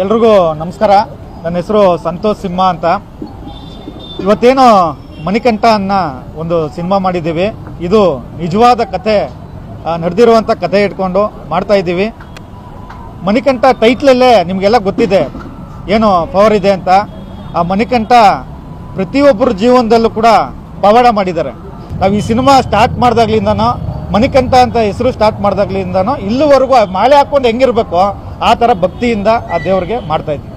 ಎಲ್ರಿಗೂ ನಮಸ್ಕಾರ. ನನ್ನ ಹೆಸರು ಸಂತೋಷ್ ಸಿಂಹ ಅಂತ. ಇವತ್ತೇನು ಮಣಿಕಂಠ ಅನ್ನೋ ಒಂದು ಸಿನಿಮಾ ಮಾಡಿದ್ದೀವಿ. ಇದು ನಿಜವಾದ ಕತೆ, ನಡೆದಿರುವಂಥ ಕತೆ ಇಟ್ಕೊಂಡು ಮಾಡ್ತಾ ಇದ್ದೀವಿ. ಮಣಿಕಂಠ ಟೈಟ್ಲಲ್ಲೇ ನಿಮಗೆಲ್ಲ ಗೊತ್ತಿದೆ ಏನು ಪವರ್ ಇದೆ ಅಂತ. ಆ ಮಣಿಕಂಠ ಪ್ರತಿಯೊಬ್ಬರ ಜೀವನದಲ್ಲೂ ಕೂಡ ಪವಾಡ ಮಾಡಿದ್ದಾರೆ. ನಾವು ಈ ಸಿನಿಮಾ ಸ್ಟಾರ್ಟ್ ಮಾಡಿದಾಗ್ಲಿಂದನೋ, ಮಣಿಕಂಠ ಅಂತ ಹೆಸರು ಸ್ಟಾರ್ಟ್ ಮಾಡಿದಾಗ್ಲಿಂದನೋ ಇಲ್ಲಿವರೆಗೂ ಮಾಲೆ ಹಾಕೊಂಡು ಹೆಂಗಿರ್ಬೇಕು ಆ ಥರ ಭಕ್ತಿಯಿಂದ ಆ ದೇವ್ರಿಗೆ ಮಾಡ್ತಾ ಇದ್ವಿ.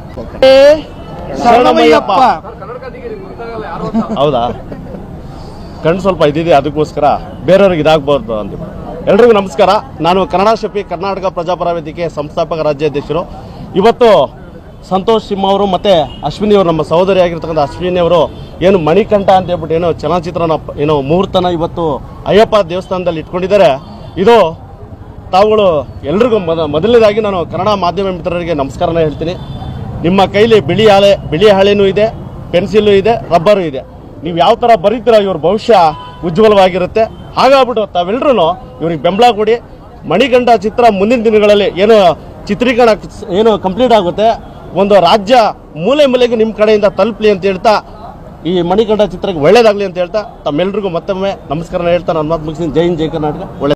ಶರಣಮಯ್ಯಪ್ಪ. ಹೌದಾ, ಕಣ್ಣು ಸ್ವಲ್ಪ ಇದಿದೆ, ಅದಕ್ಕೋಸ್ಕರ ಬೇರೆಯವ್ರಿಗೆ ಇದಾಗಬಾರ್ದು ಅಂತ. ಎಲ್ರಿಗೂ ನಮಸ್ಕಾರ. ನಾನು ಕನ್ನಡ ಶಿಲ್ಪಿ ಕರ್ನಾಟಕ ಪ್ರಜಾಪರ ವೇದಿಕೆ ಸಂಸ್ಥಾಪಕ ರಾಜ್ಯಾಧ್ಯಕ್ಷರು. ಇವತ್ತು ಸಂತೋಷ್ ಸಿಂಹ ಅವರು ಮತ್ತು ಅಶ್ವಿನಿ ಅವರು, ನಮ್ಮ ಸಹೋದರಿಯಾಗಿರ್ತಕ್ಕಂಥ ಅಶ್ವಿನಿ ಅವರು ಏನು ಮಣಿಕಂಠ ಅಂತ ಹೇಳ್ಬಿಟ್ಟು ಏನೋ ಚಲನಚಿತ್ರನ ಏನೋ ಮುಹೂರ್ತನ ಇವತ್ತು ಅಯ್ಯಪ್ಪ ದೇವಸ್ಥಾನದಲ್ಲಿ ಇಟ್ಕೊಂಡಿದ್ದಾರೆ. ಇದು ತಾವುಗಳು ಎಲ್ರಿಗೂ ಮೊದಲನೇದಾಗಿ ನಾನು ಕನ್ನಡ ಮಾಧ್ಯಮ ಮಿತ್ರರಿಗೆ ನಮಸ್ಕಾರನ ಹೇಳ್ತೀನಿ. ನಿಮ್ಮ ಕೈಲಿ ಬಿಳಿ ಹಾಳೆನೂ ಇದೆ, ಪೆನ್ಸಿಲು ಇದೆ, ರಬ್ಬರು ಇದೆ. ನೀವು ಯಾವ ಥರ ಬರೀತೀರೋ ಇವ್ರ ಭವಿಷ್ಯ ಉಜ್ವಲವಾಗಿರುತ್ತೆ. ಹಾಗಾಗ್ಬಿಟ್ಟು ತಾವೆಲ್ಲರೂ ಇವ್ರಿಗೆ ಬೆಂಬಲ ಕೊಡಿ. ಮಣಿಕಂಠ ಚಿತ್ರ ಮುಂದಿನ ದಿನಗಳಲ್ಲಿ ಏನು ಚಿತ್ರೀಕರಣ ಏನು ಕಂಪ್ಲೀಟ್ ಆಗುತ್ತೆ, ಒಂದು ರಾಜ್ಯ ಮೂಲೆ ಮೂಲೆಗೆ ನಿಮ್ಮ ಕಡೆಯಿಂದ ತಲುಪಲಿ ಅಂತ ಹೇಳ್ತಾ, ಈ ಮಣಿಕಂಠ ಚಿತ್ರಕ್ಕೆ ಒಳ್ಳೇದಾಗಲಿ ಅಂತ ಹೇಳ್ತಾ ತಮ್ಮೆಲ್ಲರಿಗೂ ಮತ್ತೊಮ್ಮೆ ನಮಸ್ಕಾರ ಹೇಳ್ತಾ ನನ್ನ ಮಾತು ಮುಗಿಸ್ತೀನಿ. ಜೈ ಹಿಂದ್, ಜೈ ಕರ್ನಾಟಕ. ಒಳ್ಳೆ